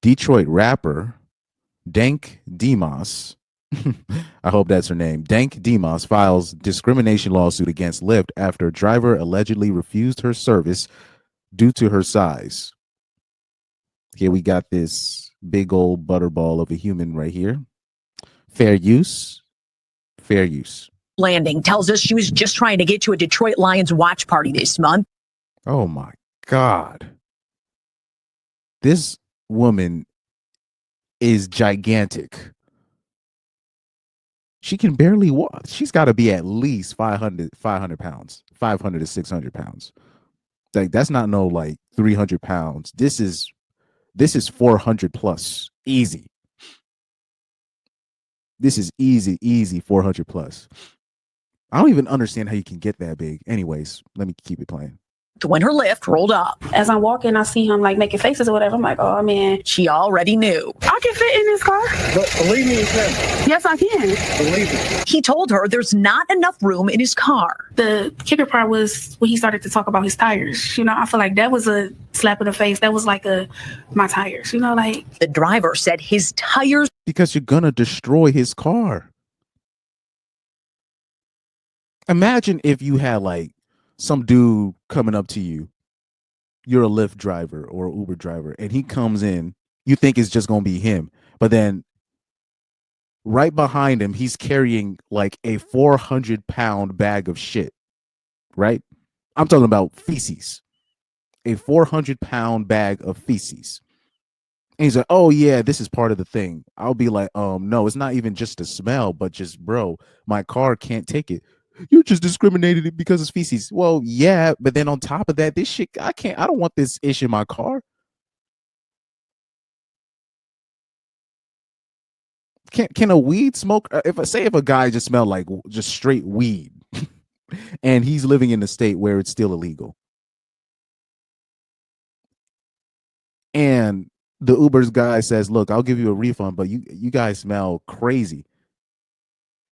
Detroit rapper Dank Demoss, I hope that's her name, Dank Demoss files discrimination lawsuit against Lyft after driver allegedly refused her service due to her size. Here we got this big old butterball of a human right here. Fair use. Fair use. Landing tells us she was just trying to get to a Detroit Lions watch party this month. Oh my God. This woman is gigantic. She can barely walk. She's got to be at least 500 pounds, 500 to 600 pounds. Like, that's not no like 300 pounds. This is 400 plus. Easy. This is easy 400 plus. I don't even understand how you can get that big. Anyways, let me keep it playing. When her Lyft rolled up, as I'm walking, I see him like making faces or whatever. I'm like, oh man. She already knew. I can fit in this car. But believe me, you can. Yes, I can. Believe me. He told her there's not enough room in his car. The kicker part was when he started to talk about his tires. You know, I feel like that was a slap in the face. That was like my tires, you know, like. The driver said his tires. Because you're going to destroy his car. Imagine if you had like some dude coming up to you. You're a Lyft driver or an Uber driver, and he comes in. You think it's just going to be him. But then right behind him, he's carrying like a 400-pound bag of shit. Right? I'm talking about feces. A 400-pound bag of feces. And he's like, oh, yeah, this is part of the thing. I'll be like, no, it's not even just the smell, but just, bro, my car can't take it. You just discriminated it because it's feces. Well, yeah, but then on top of that, this shit, I don't want this ish in my car. Can a weed smoke? If a guy just smelled like just straight weed and he's living in a state where it's still illegal. And the Uber's guy says, look, I'll give you a refund, but you guys smell crazy.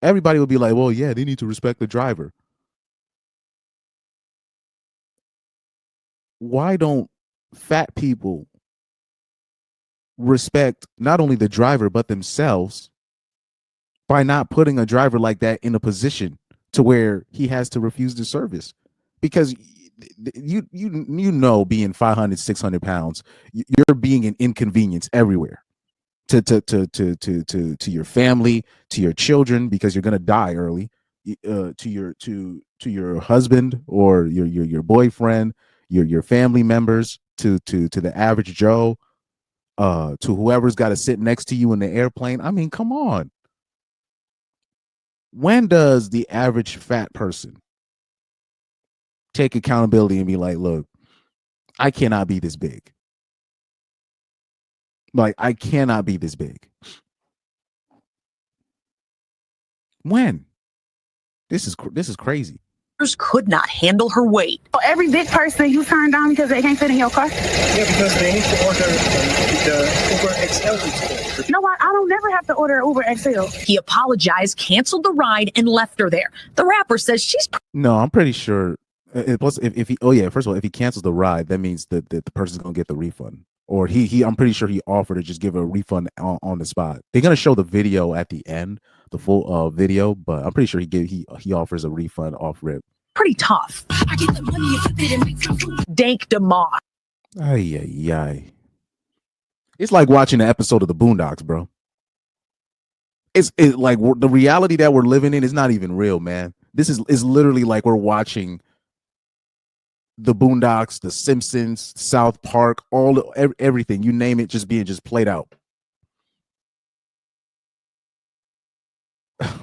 Everybody would be like, well, yeah, they need to respect the driver. Why don't fat people respect not only the driver, but themselves by not putting a driver like that in a position to where he has to refuse the service? Because you know, being 500, 600 pounds, you're being an inconvenience everywhere. To your family, to your children, because you're gonna die early, to your husband or your boyfriend, your family members, to the average Joe, to whoever's got to sit next to you in the airplane. I mean, come on. When does the average fat person take accountability and be like, look, I cannot be this big. Like, I cannot be this big. When? This is crazy. Could not handle her weight. So every big person you turn down because they can't fit in your car? Yeah, because they need to order the Uber XL. You know what? I don't never have to order Uber XL. He apologized, canceled the ride, and left her there. The rapper says she's. No, I'm pretty sure. Plus, if he, first of all, if he cancels the ride, that means that the person's gonna get the refund. Or I'm pretty sure he offered to just give a refund on the spot. They're gonna show the video at the end, the full video, but I'm pretty sure he offers a refund off rip. Pretty tough. Dank Demoss. Ay. It's like watching an episode of the Boondocks, bro. It's like the reality that we're living in is not even real, man. This is literally like we're watching the Boondocks, the Simpsons, South Park, everything, you name it, just being played out.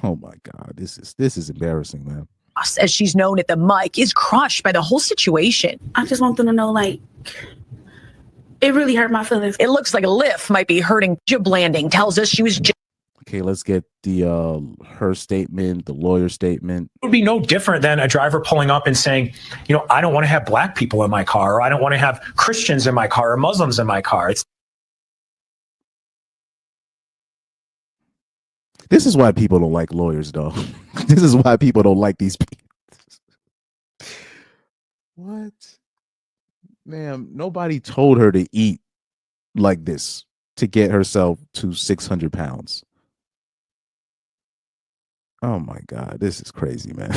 Oh my God, this is embarrassing, man. As she's known at the mic, is crushed by the whole situation. I just want them to know, like, it really hurt my feelings. It looks like a Lyft might be hurting. Jib Landing tells us she was. Okay, let's get the her statement, the lawyer statement. It would be no different than a driver pulling up and saying, you know, I don't want to have black people in my car, or I don't want to have Christians in my car, or Muslims in my car. This is why people don't like lawyers, though. This is why people don't like these people. What? Ma'am, nobody told her to eat like this. to get herself to 600 pounds. Oh my God, this is crazy, man.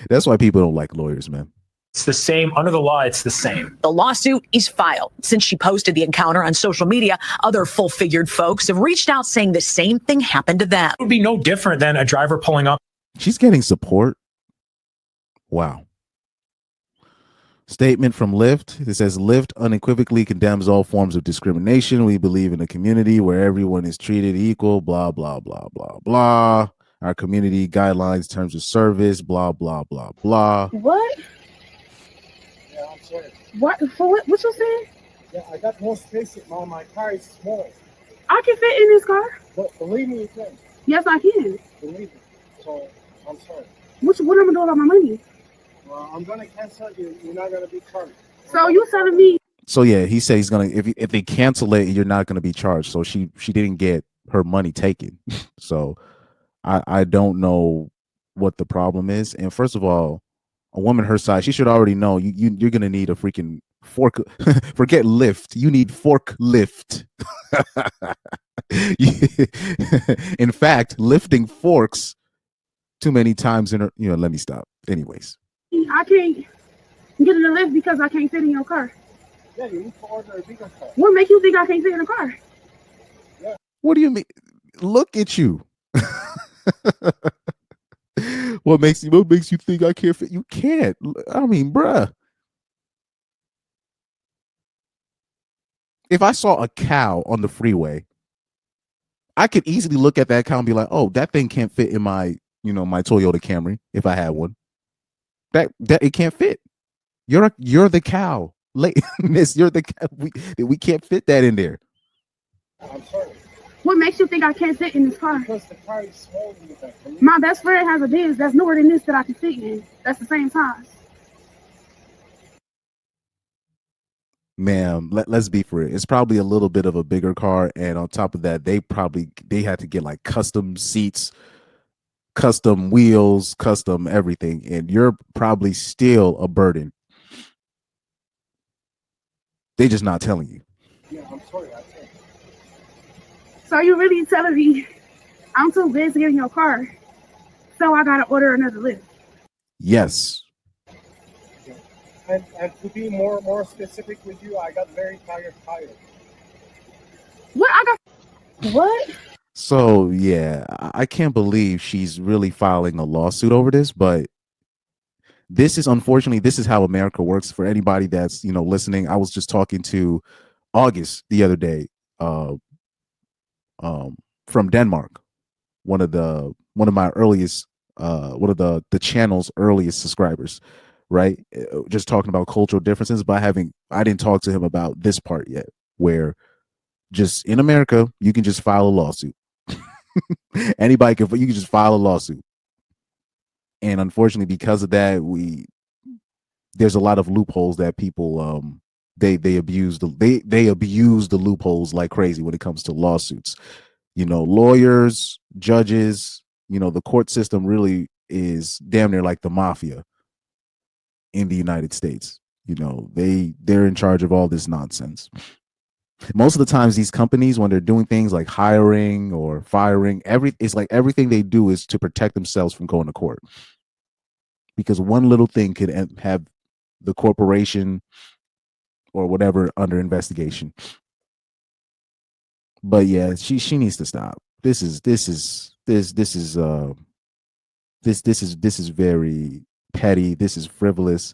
That's why people don't like lawyers, man. It's the same. Under the law, it's the same. The lawsuit is filed. Since she posted the encounter on social media, other full-figured folks have reached out saying the same thing happened to them. It would be no different than a driver pulling up. She's getting support. Wow. Statement from Lyft. It says Lyft unequivocally condemns all forms of discrimination. We believe in a community where everyone is treated equal, blah, blah, blah, blah, blah. Our community guidelines, terms of service, blah, blah, blah, blah. What? Yeah, I'm sorry. What? For what? What you saying? Yeah, I got more space in my car is small. I can fit in this car. But believe me, you can. Yes, I can. Believe me. So I'm sorry. What am I gonna do about my money? Well, I'm gonna cancel you. You're not gonna be charged. So you telling me? So yeah, he said he's gonna if they cancel it, you're not gonna be charged. So she didn't get her money taken. So I don't know what the problem is. And first of all, a woman her size, she should already know you're gonna need a freaking fork. Forget lift, you need forklift. In fact, lifting forks too many times in her, let me stop. Anyways. I can't get in the lift because I can't fit in your car. Yeah, you need to order a bigger car. What makes you think I can't fit in a car? What do you mean? Look at you. What makes you think I can't fit? You can't. I mean, bruh. If I saw a cow on the freeway, I could easily look at that cow and be like, "Oh, that thing can't fit in my, my Toyota Camry if I had one. That it can't fit. You're the cow. Miss, you're the cow. We can't fit that in there." I'm sorry. What makes you think I can't fit in this car? Because the car is small in the back. My best friend has a Benz that's newer than this that I can fit in. That's the same size. Ma'am, let's be for it. It's probably a little bit of a bigger car, and on top of that, they had to get like custom seats, custom wheels, custom everything, and you're probably still a burden. They just not telling you. Yeah, I'm sorry. I can't. So you really telling me I'm too big to get in your car, so I gotta order another lift? Yes. And to be more specific with you, I got very tired. What? What? So yeah, I can't believe she's really filing a lawsuit over this, but this is how America works. For anybody that's listening, I was just talking to August the other day, from Denmark, one of my earliest, one of the channel's earliest subscribers, right? Just talking about cultural differences, but I didn't talk to him about this part yet, where just in America you can just file a lawsuit. You can just file a lawsuit, and unfortunately, because of that, there's a lot of loopholes that people they abuse the loopholes like crazy when it comes to lawsuits. Lawyers, judges, the court system really is damn near like the mafia in the United States. They're in charge of all this nonsense. Most of the times these companies, when they're doing things like hiring or firing, it's like everything they do is to protect themselves from going to court, because one little thing could have the corporation or whatever under investigation. But yeah, she needs to stop. This is very petty. This is frivolous.